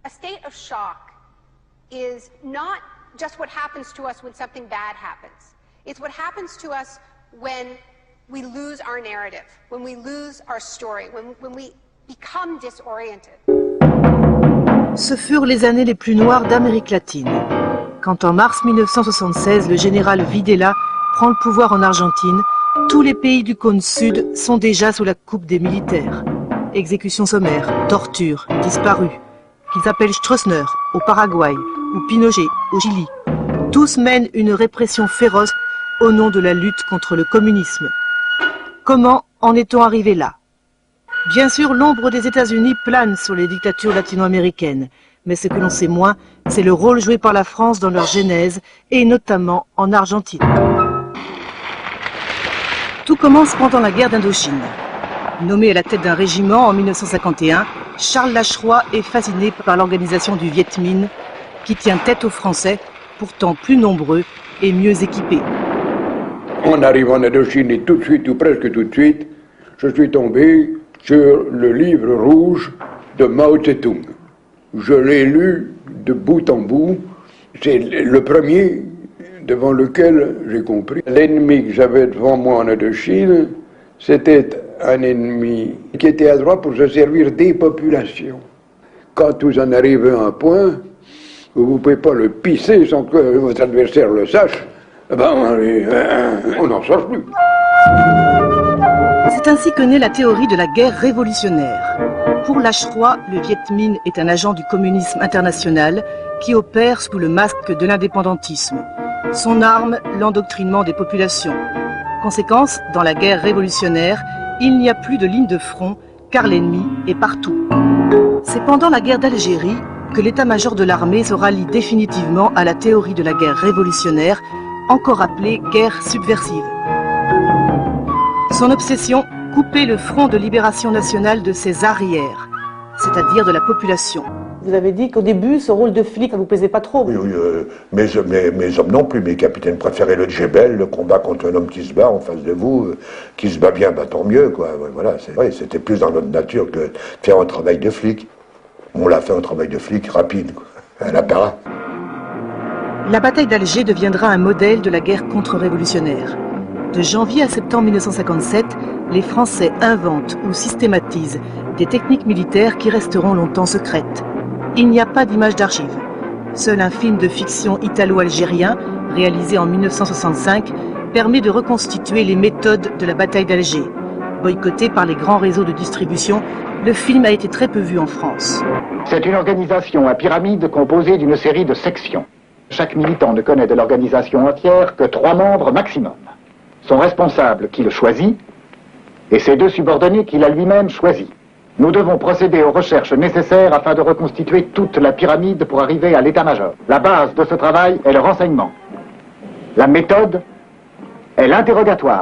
A state of shock is not just what happens to us when something bad happens. It's what happens to us when we lose our narrative, when we lose our story, when we become disoriented. Ce furent les années les plus noires d'Amérique latine. Quand en mars 1976, le général Videla prend le pouvoir en Argentine, tous les pays du cône sud sont déjà sous la coupe des militaires. Exécutions sommaires, tortures, disparus, qu'ils appellent Stroessner au Paraguay ou Pinochet au Chili. Tous mènent une répression féroce au nom de la lutte contre le communisme. Comment en est-on arrivé là? Bien sûr, l'ombre des États-Unis plane sur les dictatures latino-américaines, mais ce que l'on sait moins, c'est le rôle joué par la France dans leur genèse, et notamment en Argentine. Tout commence pendant la guerre d'Indochine. Nommé à la tête d'un régiment en 1951, Charles Lacroix est fasciné par l'organisation du Viet Minh, qui tient tête aux Français, pourtant plus nombreux et mieux équipés. En arrivant en Indochine, et tout de suite, ou presque tout de suite, je suis tombé sur le livre rouge de Mao Tse-tung. Je l'ai lu de bout en bout. C'est le premier devant lequel j'ai compris. L'ennemi que j'avais devant moi en Indochine, c'était un ennemi qui était à droite pour se servir des populations. Quand vous en arrivez à un point où vous ne pouvez pas le pisser sans que votre adversaire le sache, ben, on n'en sort plus. C'est ainsi que naît la théorie de la guerre révolutionnaire. Pour Lacroix, le Viet Minh est un agent du communisme international qui opère sous le masque de l'indépendantisme. Son arme, l'endoctrinement des populations. Conséquence, dans la guerre révolutionnaire, il n'y a plus de ligne de front, car l'ennemi est partout. C'est pendant la guerre d'Algérie que l'état-major de l'armée se rallie définitivement à la théorie de la guerre révolutionnaire, encore appelée guerre subversive. Son obsession, couper le front de libération nationale de ses arrières, c'est-à-dire de la population. Vous avez dit qu'au début, ce rôle de flic, ça vous plaisait pas trop. Oui, mes hommes non plus. Mes capitaines préféraient le djebel, le combat contre un homme qui se bat en face de vous, qui se bat bien, bah, tant mieux, quoi. Voilà, c'était plus dans notre nature que de faire un travail de flic. On l'a fait un travail de flic rapide, quoi, à la para. La bataille d'Alger deviendra un modèle de la guerre contre-révolutionnaire. De janvier à septembre 1957, les Français inventent ou systématisent des techniques militaires qui resteront longtemps secrètes. Il n'y a pas d'image d'archives. Seul un film de fiction italo-algérien, réalisé en 1965, permet de reconstituer les méthodes de la bataille d'Alger. Boycotté par les grands réseaux de distribution, le film a été très peu vu en France. C'est une organisation à pyramide composée d'une série de sections. Chaque militant ne connaît de l'organisation entière que 3 membres maximum. Son responsable qui le choisit et ses 2 subordonnés qu'il a lui-même choisis. Nous devons procéder aux recherches nécessaires afin de reconstituer toute la pyramide pour arriver à l'état-major. La base de ce travail est le renseignement. La méthode est l'interrogatoire.